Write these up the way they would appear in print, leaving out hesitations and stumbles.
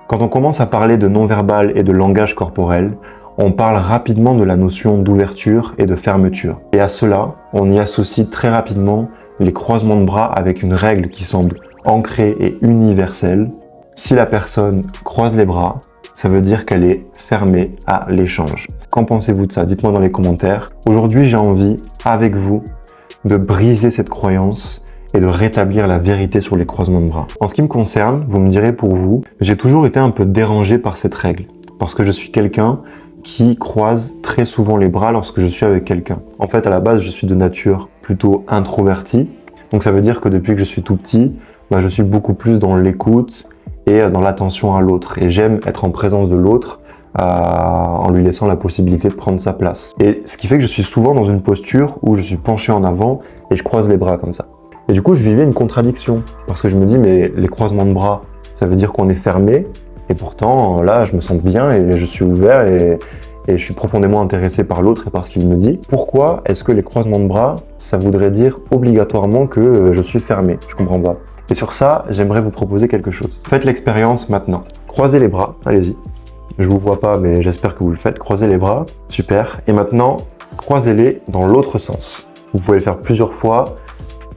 Quand on commence à parler de non-verbal et de langage corporel, on parle rapidement de la notion d'ouverture et de fermeture. Et à cela, on y associe très rapidement les croisements de bras avec une règle qui semble ancrée et universelle. Si la personne croise les bras, ça veut dire qu'elle est fermée à l'échange. Qu'en pensez-vous de ça? Dites-moi dans les commentaires. Aujourd'hui, j'ai envie, avec vous, de briser cette croyance et de rétablir la vérité sur les croisements de bras. En ce qui me concerne, vous me direz pour vous, j'ai toujours été un peu dérangé par cette règle, parce que je suis quelqu'un qui croise très souvent les bras lorsque je suis avec quelqu'un. En fait, à la base, je suis de nature plutôt introvertie, donc ça veut dire que depuis que je suis tout petit, je suis beaucoup plus dans l'écoute et dans l'attention à l'autre. Et j'aime être en présence de l'autre en lui laissant la possibilité de prendre sa place. Et ce qui fait que je suis souvent dans une posture où je suis penché en avant et je croise les bras comme ça. Et du coup, je vivais une contradiction, parce que je me dis, mais les croisements de bras, ça veut dire qu'on est fermé, et pourtant, là, je me sens bien et je suis ouvert et je suis profondément intéressé par l'autre et par ce qu'il me dit. Pourquoi est-ce que les croisements de bras, ça voudrait dire obligatoirement que je suis fermé? Je comprends pas. Et sur ça, j'aimerais vous proposer quelque chose. Faites l'expérience maintenant. Croisez les bras, allez-y. Je vous vois pas, mais j'espère que vous le faites. Croisez les bras, super. Et maintenant, croisez-les dans l'autre sens. Vous pouvez le faire plusieurs fois.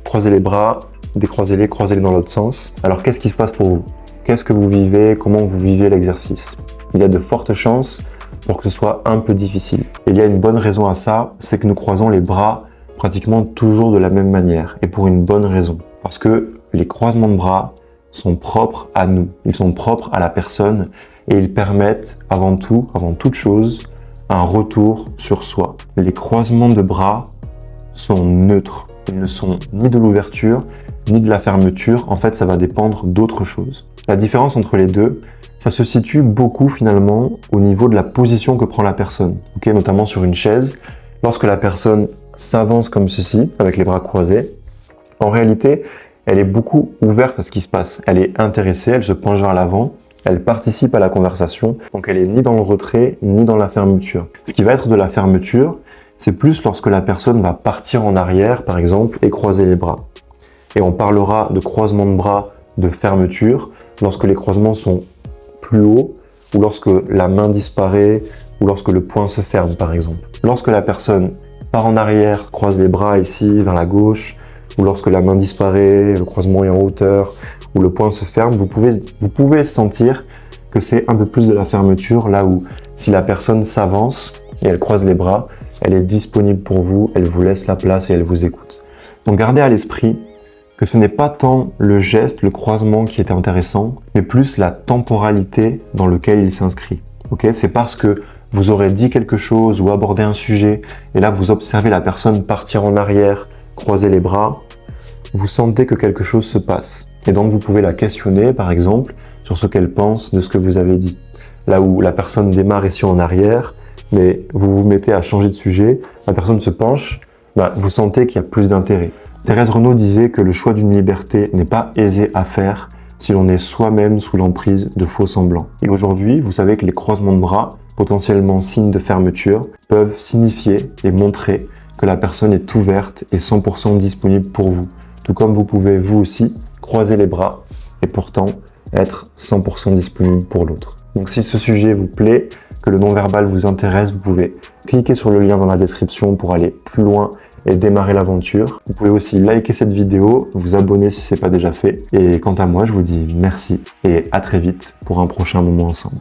Croisez les bras, décroisez-les, croisez-les dans l'autre sens. Alors, qu'est-ce qui se passe pour vous? Qu'est-ce que vous vivez? Comment vous vivez l'exercice? Il y a de fortes chances pour que ce soit un peu difficile. Et il y a une bonne raison à ça, c'est que nous croisons les bras pratiquement toujours de la même manière, et pour une bonne raison. Parce que les croisements de bras sont propres à nous, ils sont propres à la personne, et ils permettent avant toute chose, un retour sur soi. Les croisements de bras sont neutres, ils ne sont ni de l'ouverture, ni de la fermeture, en fait ça va dépendre d'autre chose. La différence entre les deux, ça se situe beaucoup finalement au niveau de la position que prend la personne, notamment sur une chaise. Lorsque la personne s'avance comme ceci, avec les bras croisés, en réalité, elle est beaucoup ouverte à ce qui se passe. Elle est intéressée, elle se penche vers l'avant, elle participe à la conversation, donc elle est ni dans le retrait, ni dans la fermeture. Ce qui va être de la fermeture, c'est plus lorsque la personne va partir en arrière, par exemple, et croiser les bras. Et on parlera de croisement de bras, de fermeture, lorsque les croisements sont plus hauts, ou lorsque la main disparaît, ou lorsque le poing se ferme, par exemple. Lorsque la personne part en arrière, croise les bras ici, vers la gauche, ou lorsque la main disparaît, le croisement est en hauteur, ou le poing se ferme, vous pouvez sentir que c'est un peu plus de la fermeture, là où si la personne s'avance et elle croise les bras, elle est disponible pour vous, elle vous laisse la place et elle vous écoute. Donc gardez à l'esprit que ce n'est pas tant le geste, le croisement qui est intéressant, mais plus la temporalité dans laquelle il s'inscrit. C'est parce que vous aurez dit quelque chose ou abordé un sujet, et là vous observez la personne partir en arrière, croiser les bras, vous sentez que quelque chose se passe. Et donc vous pouvez la questionner, par exemple, sur ce qu'elle pense de ce que vous avez dit. Là où la personne démarre ici en arrière, mais vous vous mettez à changer de sujet, la personne se penche, vous sentez qu'il y a plus d'intérêt. Thérèse Renaud disait que le choix d'une liberté n'est pas aisé à faire si l'on est soi-même sous l'emprise de faux semblants. Et aujourd'hui, vous savez que les croisements de bras, potentiellement signes de fermeture, peuvent signifier et montrer que la personne est ouverte et 100% disponible pour vous. Tout comme vous pouvez vous aussi croiser les bras et pourtant être 100% disponible pour l'autre. Donc si ce sujet vous plaît, que le non-verbal vous intéresse, vous pouvez cliquer sur le lien dans la description pour aller plus loin et démarrer l'aventure. Vous pouvez aussi liker cette vidéo, vous abonner si ce n'est pas déjà fait. Et quant à moi, je vous dis merci et à très vite pour un prochain moment ensemble.